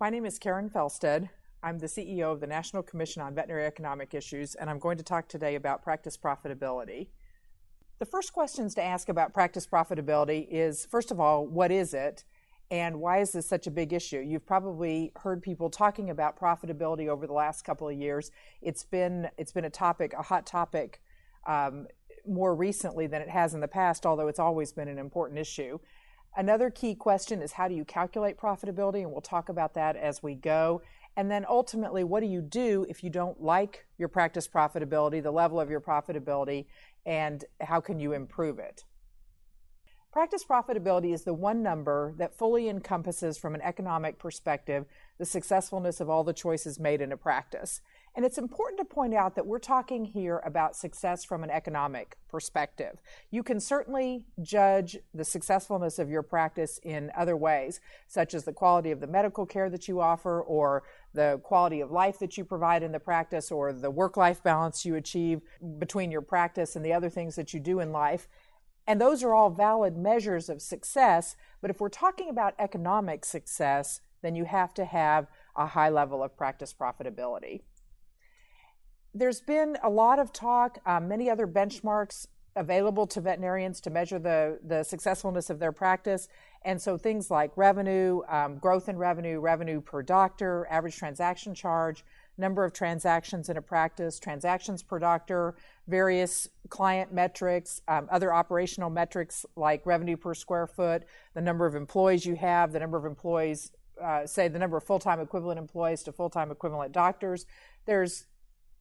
My name is Karen Felstead. I'm the CEO of the National Commission on Veterinary Economic Issues, and I'm going to talk today about practice profitability. The first questions to ask about practice profitability is, first of all, what is it? And why is this such a big issue? You've probably heard people talking about profitability over the last couple of years. It's been a topic, a hot topic, more recently than it has in the past, although it's always been an important issue. Another key question is, how do you calculate profitability? And we'll talk about that as we go. And then ultimately, what do you do if you don't like your practice profitability, the level of your profitability, and how can you improve it? Practice profitability is the one number that fully encompasses, from an economic perspective, the successfulness of all the choices made in a practice. And it's important to point out that we're talking here about success from an economic perspective. You can certainly judge the successfulness of your practice in other ways, such as the quality of the medical care that you offer, or the quality of life that you provide in the practice, or the work-life balance you achieve between your practice and the other things that you do in life. And those are all valid measures of success, but if we're talking about economic success, then you have to have a high level of practice profitability. There's been a lot of talk, many other benchmarks available to veterinarians to measure the successfulness of their practice. And so things like revenue, growth in revenue, revenue per doctor, average transaction charge, number of transactions in a practice, transactions per doctor, various client metrics, other operational metrics like revenue per square foot, the number of employees you have, the number of employees, say the number of full-time equivalent employees to full-time equivalent doctors. There's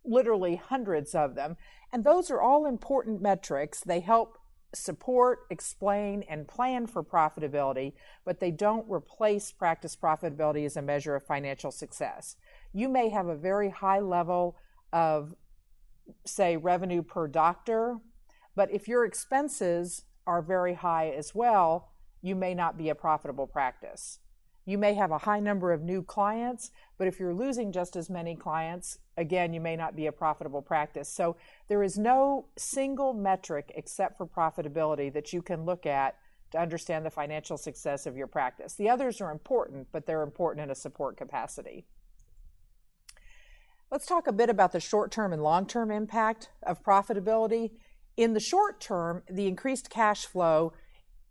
literally hundreds of them. And those are all important metrics. They help support, explain, and plan for profitability, but they don't replace practice profitability as a measure of financial success. You may have a very high level of, say, revenue per doctor, but if your expenses are very high as well, you may not be a profitable practice. You may have a high number of new clients, but if you're losing just as many clients, again, you may not be a profitable practice. So there is no single metric except for profitability that you can look at to understand the financial success of your practice. The others are important, but they're important in a support capacity. Let's talk a bit about the short-term and long-term impact of profitability. In the short term, the increased cash flow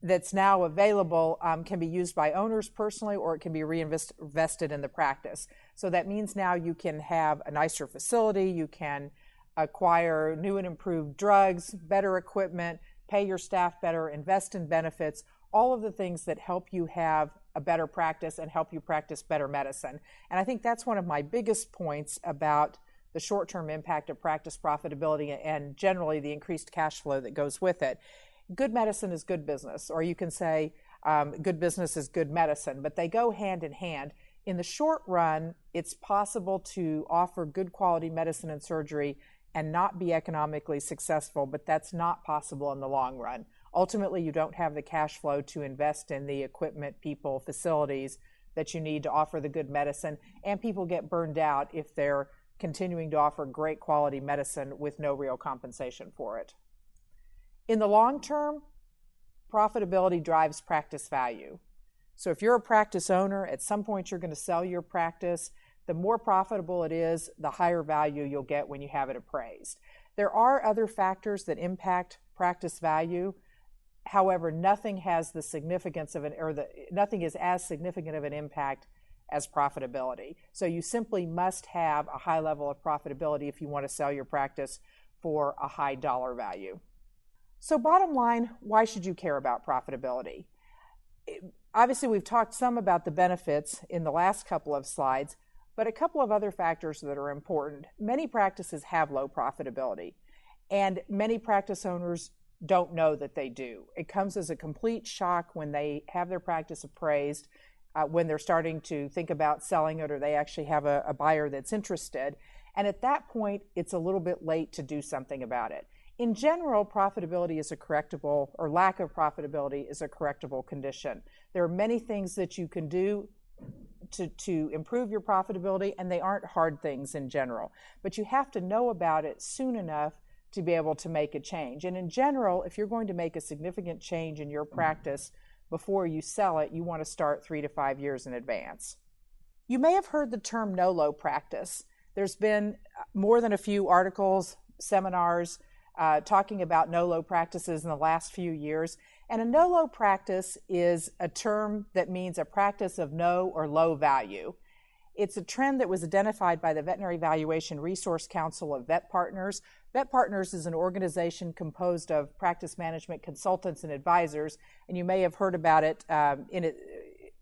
that's now available can be used by owners personally, or it can be reinvested in the practice. So that means now you can have a nicer facility, you can acquire new and improved drugs, better equipment, pay your staff better, invest in benefits, all of the things that help you have a better practice and help you practice better medicine. And I think that's one of my biggest points about the short-term impact of practice profitability and generally the increased cash flow that goes with it. Good medicine is good business, or you can say good business is good medicine, but they go hand in hand. In the short run, it's possible to offer good quality medicine and surgery and not be economically successful, but that's not possible in the long run. Ultimately, you don't have the cash flow to invest in the equipment, people, facilities that you need to offer the good medicine, and people get burned out if they're continuing to offer great quality medicine with no real compensation for it. In the long term, profitability drives practice value. So if you're a practice owner, at some point you're going to sell your practice. The more profitable it is, the higher value you'll get when you have it appraised. There are other factors that impact practice value. However, nothing has the significance of nothing is as significant of an impact as profitability. So you simply must have a high level of profitability if you want to sell your practice for a high dollar value. So bottom line, why should you care about profitability? Obviously, we've talked some about the benefits in the last couple of slides, but a couple of other factors that are important. Many practices have low profitability, and many practice owners don't know that they do. It comes as a complete shock when they have their practice appraised, when they're starting to think about selling it, or they actually have a buyer that's interested. And at that point, it's a little bit late to do something about it. In general, profitability is a correctable, or lack of profitability is a correctable condition. There are many things that you can do to improve your profitability, and they aren't hard things in general. But you have to know about it soon enough to be able to make a change. And in general, if you're going to make a significant change in your practice before you sell it, you want to start 3 to 5 years in advance. You may have heard the term no-low practice. There's been more than a few articles, seminars, talking about no-low practices in the last few years. And a no-low practice is a term that means a practice of no or low value. It's a trend that was identified by the Veterinary Valuation Resource Council of Vet Partners. Vet Partners is an organization composed of practice management consultants and advisors, and you may have heard about it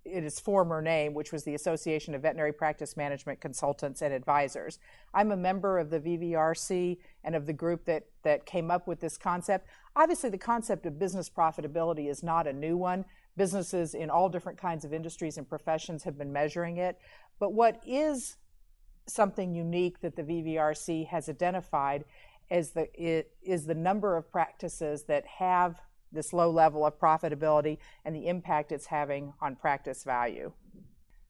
in its former name, which was the Association of Veterinary Practice Management Consultants and Advisors. I'm a member of the VVRC and of the group that came up with this concept. Obviously, the concept of business profitability is not a new one. Businesses in all different kinds of industries and professions have been measuring it. But what is something unique that the VVRC has identified is the number of practices that have this low level of profitability and the impact it's having on practice value.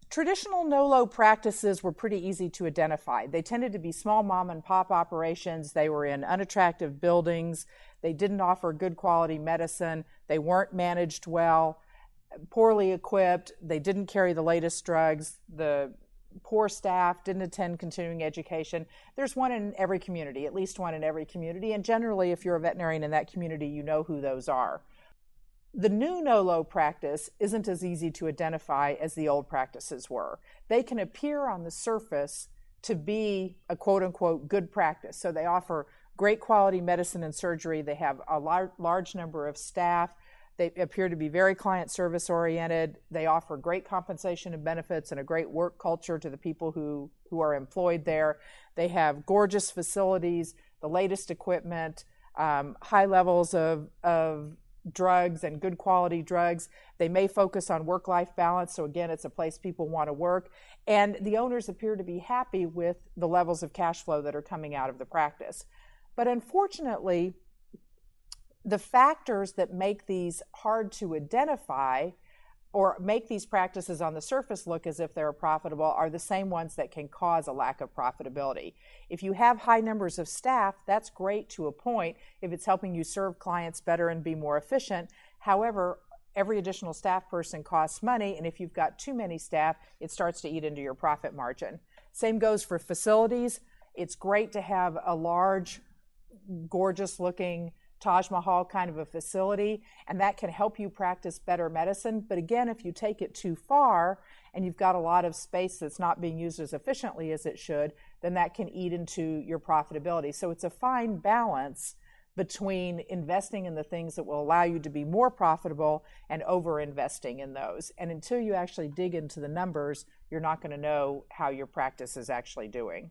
Traditional no-low practices were pretty easy to identify. They tended to be small mom and pop operations. They were in unattractive buildings. They didn't offer good quality medicine. They weren't managed well, poorly equipped. They didn't carry the latest drugs. The poor staff didn't attend continuing education. There's one in every community, at least one in every community. And generally, if you're a veterinarian in that community, you know who those are. The new no-low practice isn't as easy to identify as the old practices were. They can appear on the surface to be a quote-unquote good practice. So they offer great quality medicine and surgery. They have a large number of staff. They appear to be very client service oriented. They offer great compensation and benefits and a great work culture to the people who are employed there. They have gorgeous facilities, the latest equipment, high levels of drugs and good quality drugs. They may focus on work-life balance. So again, it's a place people want to work. And the owners appear to be happy with the levels of cash flow that are coming out of the practice. But unfortunately, the factors that make these hard to identify or make these practices on the surface look as if they're profitable are the same ones that can cause a lack of profitability. If you have high numbers of staff, that's great to a point if it's helping you serve clients better and be more efficient. However, every additional staff person costs money, and if you've got too many staff, it starts to eat into your profit margin. Same goes for facilities. It's great to have a large, gorgeous-looking Taj Mahal kind of a facility, and that can help you practice better medicine. But again, if you take it too far and you've got a lot of space that's not being used as efficiently as it should, then that can eat into your profitability. So it's a fine balance between investing in the things that will allow you to be more profitable and over-investing in those. And until you actually dig into the numbers, you're not going to know how your practice is actually doing.